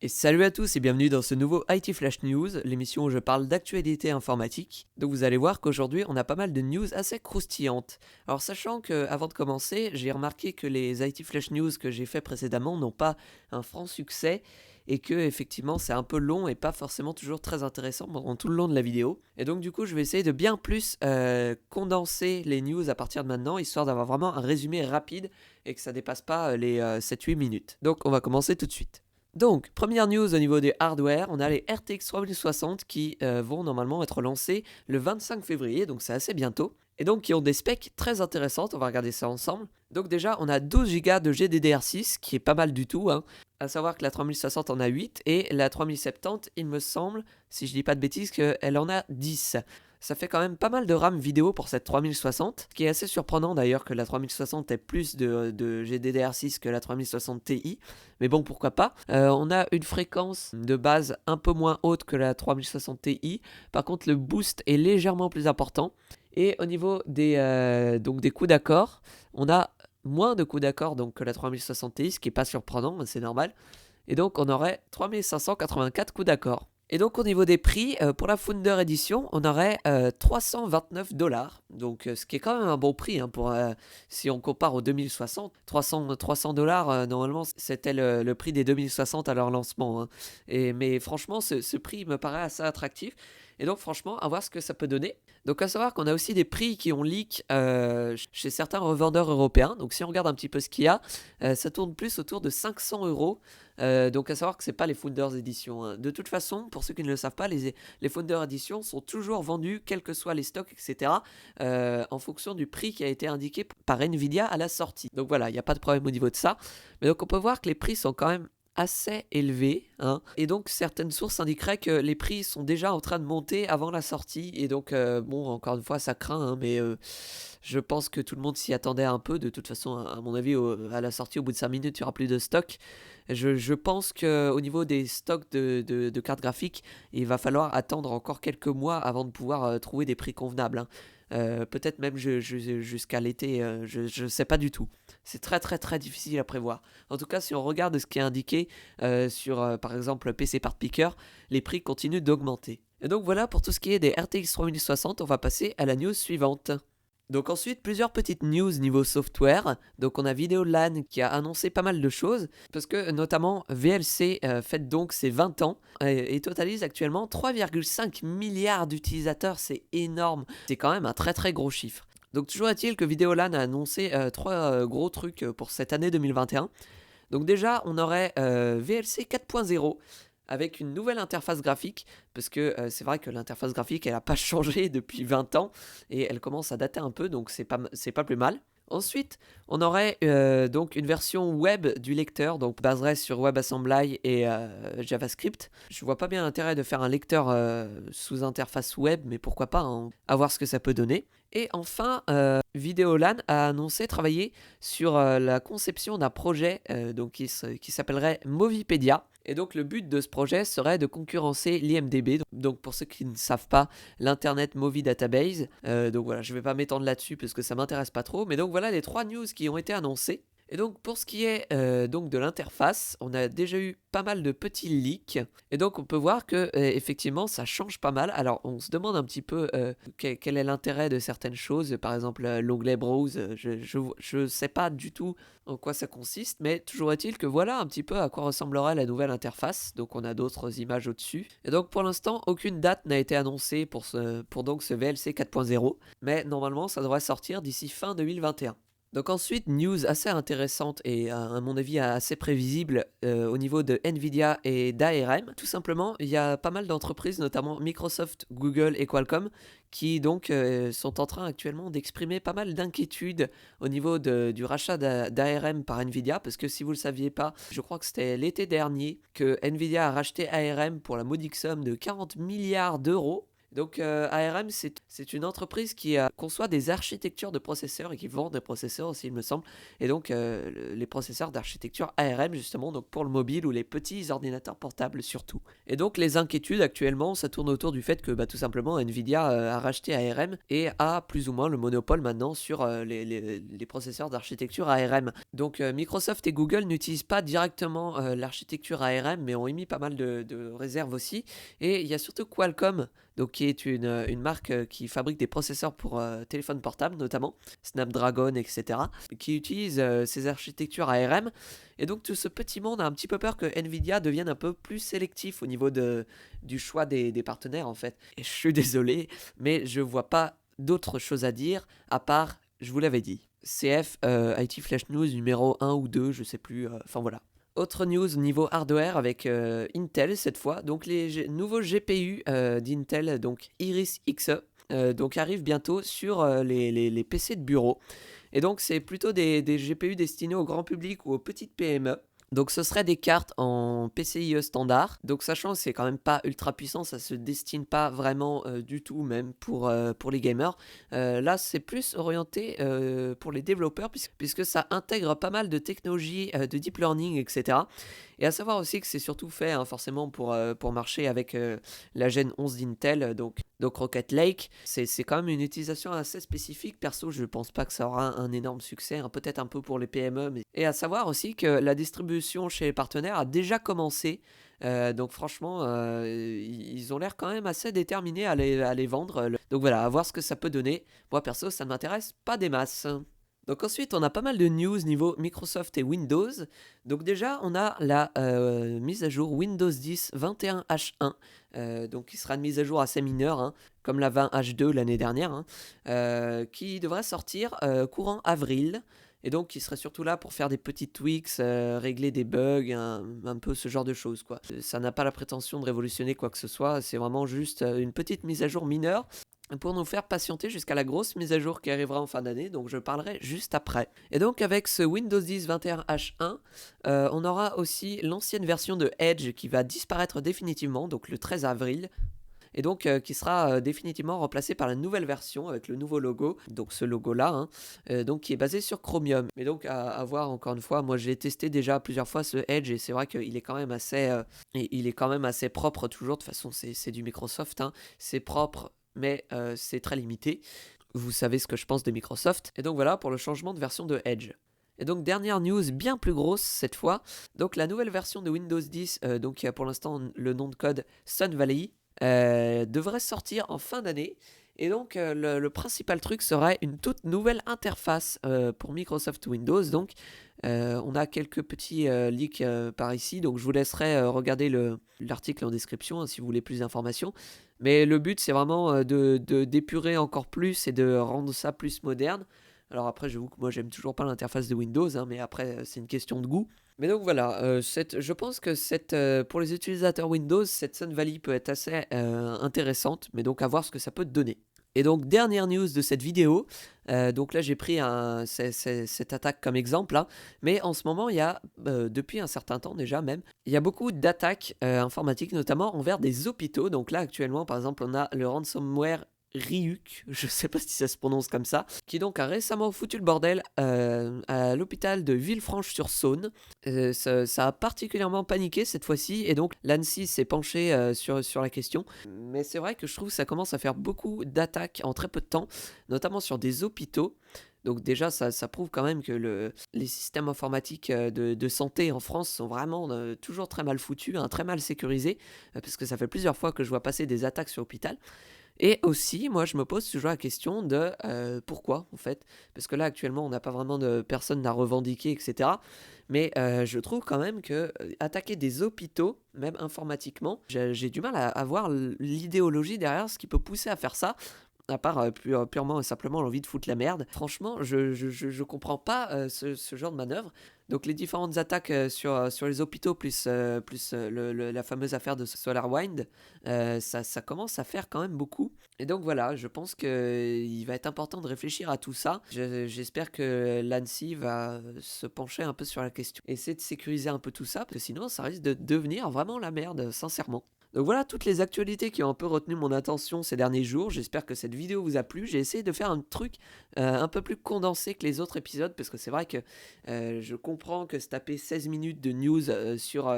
Et salut à tous et bienvenue dans ce nouveau IT Flash News, l'émission où je parle d'actualité informatique. Donc vous allez voir qu'aujourd'hui on a pas mal de news assez croustillantes. Alors sachant que avant de commencer, j'ai remarqué que les IT Flash News que j'ai fait précédemment n'ont pas un franc succès et que effectivement c'est un peu long et pas forcément toujours très intéressant pendant tout le long de la vidéo. Et donc du coup je vais essayer de bien plus condenser les news à partir de maintenant, histoire d'avoir vraiment un résumé rapide et que ça dépasse pas les 7-8 minutes. Donc on va commencer tout de suite. Donc, première news au niveau des hardware, on a les RTX 3060 qui vont normalement être lancés le 25 février, donc c'est assez bientôt. Et donc qui ont des specs très intéressantes, on va regarder ça ensemble. Donc déjà, on a 12 Go de GDDR6, qui est pas mal du tout, hein. À savoir que la 3060 en a 8 et la 3070, il me semble, si je dis pas de bêtises, qu'elle en a 10. Ça fait quand même pas mal de RAM vidéo pour cette 3060, ce qui est assez surprenant d'ailleurs que la 3060 ait plus de GDDR6 que la 3060 Ti, mais bon pourquoi pas. On a une fréquence de base un peu moins haute que la 3060 Ti, par contre le boost est légèrement plus important, et au niveau donc des coups d'accord, on a moins de coups d'accord donc, que la 3060 Ti, ce qui n'est pas surprenant, c'est normal, et donc on aurait 3584 coups d'accord. Et donc au niveau des prix, pour la Founder Edition, on aurait 329 $, donc ce qui est quand même un bon prix, hein, si on compare aux 2060. 300 $, normalement c'était le prix des 2060 à leur lancement, hein. Mais franchement, ce prix me paraît assez attractif. Et donc franchement, à voir ce que ça peut donner. Donc à savoir qu'on a aussi des prix qui ont leak chez certains revendeurs européens. Donc si on regarde un petit peu ce qu'il y a, ça tourne plus autour de 500 €. Donc à savoir que c'est pas les Founders Edition, hein. De toute façon, pour ceux qui ne le savent pas, les Founders Edition sont toujours vendus, quels que soient les stocks, etc., en fonction du prix qui a été indiqué par Nvidia à la sortie. Donc voilà, il n'y a pas de problème au niveau de ça. Mais donc on peut voir que les prix sont quand même assez élevés, hein. Et donc certaines sources indiqueraient que les prix sont déjà en train de monter avant la sortie, et donc bon, encore une fois ça craint, hein, mais je pense que tout le monde s'y attendait un peu. De toute façon, à mon avis, à la sortie, au bout de 5 minutes, il n'y aura plus de stock. Je pense qu'au niveau des stocks de cartes graphiques, il va falloir attendre encore quelques mois avant de pouvoir trouver des prix convenables, hein. Peut-être même jusqu'à l'été, je ne sais pas du tout. C'est très très très difficile à prévoir. En tout cas, si on regarde ce qui est indiqué sur par exemple PC Part Picker, les prix continuent d'augmenter. Et donc voilà pour tout ce qui est des RTX 3060, on va passer à la news suivante. Donc ensuite, plusieurs petites news niveau software. Donc on a Videolan qui a annoncé pas mal de choses, parce que notamment VLC fête donc ses 20 ans et totalise actuellement 3,5 milliards d'utilisateurs. C'est énorme, c'est quand même un très très gros chiffre. Donc toujours est-il que Videolan a annoncé trois gros trucs pour cette année 2021. Donc déjà, on aurait VLC 4.0 avec une nouvelle interface graphique, parce que c'est vrai que l'interface graphique, elle n'a pas changé depuis 20 ans, et elle commence à dater un peu, donc c'est pas plus mal. Ensuite, on aurait donc une version web du lecteur, donc baserait sur WebAssembly et JavaScript. Je vois pas bien l'intérêt de faire un lecteur sous interface web, mais pourquoi pas, hein, à voir ce que ça peut donner. Et enfin, Videolan a annoncé travailler sur la conception d'un projet donc qui s'appellerait Movipedia. Et donc le but de ce projet serait de concurrencer l'IMDb. Donc pour ceux qui ne savent pas, l'Internet Movie Database. Donc voilà, je ne vais pas m'étendre là-dessus parce que ça m'intéresse pas trop. Mais donc voilà les trois news qui ont été annoncées. Et donc pour ce qui est donc de l'interface, on a déjà eu pas mal de petits leaks, et donc on peut voir que effectivement ça change pas mal. Alors on se demande un petit peu quel est l'intérêt de certaines choses, par exemple l'onglet Browse, je sais pas du tout en quoi ça consiste, mais toujours est-il que voilà un petit peu à quoi ressemblera la nouvelle interface. Donc on a d'autres images au-dessus, et donc pour l'instant aucune date n'a été annoncée pour donc ce VLC 4.0, mais normalement ça devrait sortir d'ici fin 2021. Donc ensuite, news assez intéressante et à mon avis assez prévisible au niveau de Nvidia et d'ARM. Tout simplement, il y a pas mal d'entreprises, notamment Microsoft, Google et Qualcomm, qui donc sont en train actuellement d'exprimer pas mal d'inquiétudes au niveau du rachat d'ARM par Nvidia, parce que si vous ne le saviez pas, je crois que c'était l'été dernier que Nvidia a racheté ARM pour la modique somme de 40 milliards d'euros. Donc ARM, c'est une entreprise qui conçoit des architectures de processeurs et qui vend des processeurs aussi, il me semble. Et donc les processeurs d'architecture ARM, justement, donc pour le mobile ou les petits ordinateurs portables surtout. Et donc les inquiétudes actuellement, ça tourne autour du fait que tout simplement Nvidia a racheté ARM et a plus ou moins le monopole maintenant sur les processeurs d'architecture ARM. Donc Microsoft et Google n'utilisent pas directement l'architecture ARM, mais ont émis pas mal de réserves aussi. Et il y a surtout Qualcomm, donc qui est une marque qui fabrique des processeurs pour téléphones portables notamment, Snapdragon, etc., qui utilise ces architectures ARM. Et donc tout ce petit monde a un petit peu peur que Nvidia devienne un peu plus sélectif au niveau du choix des partenaires en fait. Et je suis désolé, mais je vois pas d'autre chose à dire à part, je vous l'avais dit. CF IT Flash News numéro 1 ou 2, je sais plus, enfin voilà. Autre news niveau hardware avec Intel cette fois. Donc les nouveaux GPU d'Intel, donc Iris Xe, donc arrivent bientôt sur les PC de bureau. Et donc c'est plutôt des GPU destinés au grand public ou aux petites PME. Donc ce serait des cartes en PCIe standard. Donc sachant que c'est quand même pas ultra puissant, ça se destine pas vraiment du tout même pour les gamers. Là c'est plus orienté pour les développeurs puisque ça intègre pas mal de technologies de deep learning, etc. Et à savoir aussi que c'est surtout fait forcément pour marcher avec la Gen 11 d'Intel, donc Rocket Lake. C'est quand même une utilisation assez spécifique. Perso, je ne pense pas que ça aura un énorme succès, hein, peut-être un peu pour les PME. Et à savoir aussi que la distribution chez les partenaires a déjà commencé. Donc franchement, ils ont l'air quand même assez déterminés à les vendre. Donc voilà, à voir ce que ça peut donner. Moi perso, ça ne m'intéresse pas des masses. Donc ensuite, on a pas mal de news niveau Microsoft et Windows. Donc déjà, on a la mise à jour Windows 10 21H1, donc qui sera une mise à jour assez mineure, hein, comme la 20H2 l'année dernière, hein, qui devrait sortir courant avril. Et donc, qui serait surtout là pour faire des petits tweaks, régler des bugs, un peu ce genre de choses, quoi. Ça n'a pas la prétention de révolutionner quoi que ce soit, c'est vraiment juste une petite mise à jour mineure pour nous faire patienter jusqu'à la grosse mise à jour qui arrivera en fin d'année, donc je parlerai juste après. Et donc avec ce Windows 10 21H1, on aura aussi l'ancienne version de Edge qui va disparaître définitivement, donc le 13 avril, et donc qui sera définitivement remplacé par la nouvelle version avec le nouveau logo, donc ce logo là, hein, donc qui est basé sur Chromium. Mais donc à voir encore une fois, moi j'ai testé déjà plusieurs fois ce Edge et c'est vrai qu'il est quand même assez propre toujours. De toute façon c'est du Microsoft, hein, c'est propre mais c'est très limité. Vous savez ce que je pense de Microsoft. Et donc voilà pour le changement de version de Edge. Et donc dernière news bien plus grosse cette fois. Donc la nouvelle version de Windows 10, donc qui a pour l'instant le nom de code Sun Valley, devrait sortir en fin d'année. Et donc le principal truc serait une toute nouvelle interface pour Microsoft Windows. Donc on a quelques petits leaks par ici, donc je vous laisserai regarder l'article en description, hein, si vous voulez plus d'informations. Mais le but c'est vraiment d'épurer encore plus et de rendre ça plus moderne. Alors après j'avoue que moi j'aime toujours pas l'interface de Windows, hein, mais après c'est une question de goût. Mais donc voilà, je pense que pour les utilisateurs Windows, cette Sun Valley peut être assez intéressante, mais donc à voir ce que ça peut te donner. Et donc dernière news de cette vidéo, donc là j'ai pris cette attaque comme exemple, hein, mais en ce moment il y a, depuis un certain temps déjà même, il y a beaucoup d'attaques informatiques notamment envers des hôpitaux. Donc là actuellement par exemple on a le ransomware Ryuk, je sais pas si ça se prononce comme ça, qui donc a récemment foutu le bordel à l'hôpital de Villefranche-sur-Saône. Ça a particulièrement paniqué cette fois-ci, et donc l'ANSSI s'est penché sur la question. Mais c'est vrai que je trouve que ça commence à faire beaucoup d'attaques en très peu de temps, notamment sur des hôpitaux. Donc déjà, ça prouve quand même que les systèmes informatiques de santé en France sont vraiment toujours très mal foutus, hein, très mal sécurisés, parce que ça fait plusieurs fois que je vois passer des attaques sur l'hôpital. Et aussi, moi, je me pose toujours la question de pourquoi, en fait. Parce que là, actuellement, on n'a pas vraiment de personnes à revendiquer, etc. Mais je trouve quand même que attaquer des hôpitaux, même informatiquement, j'ai du mal à voir l'idéologie derrière ce qui peut pousser à faire ça. À part purement et simplement l'envie de foutre la merde. Franchement, je comprends pas ce genre de manœuvre. Donc les différentes attaques sur les hôpitaux plus la fameuse affaire de SolarWind, ça commence à faire quand même beaucoup. Et donc voilà, je pense qu'il va être important de réfléchir à tout ça. J'espère que l'ANSSI va se pencher un peu sur la question. Essayer de sécuriser un peu tout ça, parce que sinon ça risque de devenir vraiment la merde, sincèrement. Donc voilà toutes les actualités qui ont un peu retenu mon attention ces derniers jours. J'espère que cette vidéo vous a plu. J'ai essayé de faire un truc un peu plus condensé que les autres épisodes parce que c'est vrai que je comprends que se taper 16 minutes de news sur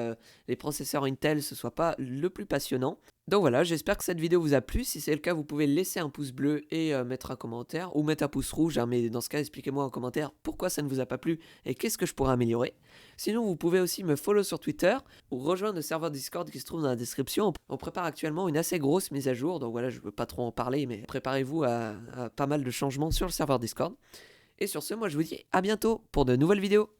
les processeurs Intel ce soit pas le plus passionnant. Donc voilà, j'espère que cette vidéo vous a plu. Si c'est le cas, vous pouvez laisser un pouce bleu et mettre un commentaire ou mettre un pouce rouge. Hein, mais dans ce cas, expliquez-moi en commentaire pourquoi ça ne vous a pas plu et qu'est-ce que je pourrais améliorer. Sinon, vous pouvez aussi me follow sur Twitter ou rejoindre le serveur Discord qui se trouve dans la description. On prépare actuellement une assez grosse mise à jour, donc voilà, je ne veux pas trop en parler, mais préparez-vous à pas mal de changements sur le serveur Discord. Et sur ce, moi je vous dis à bientôt pour de nouvelles vidéos.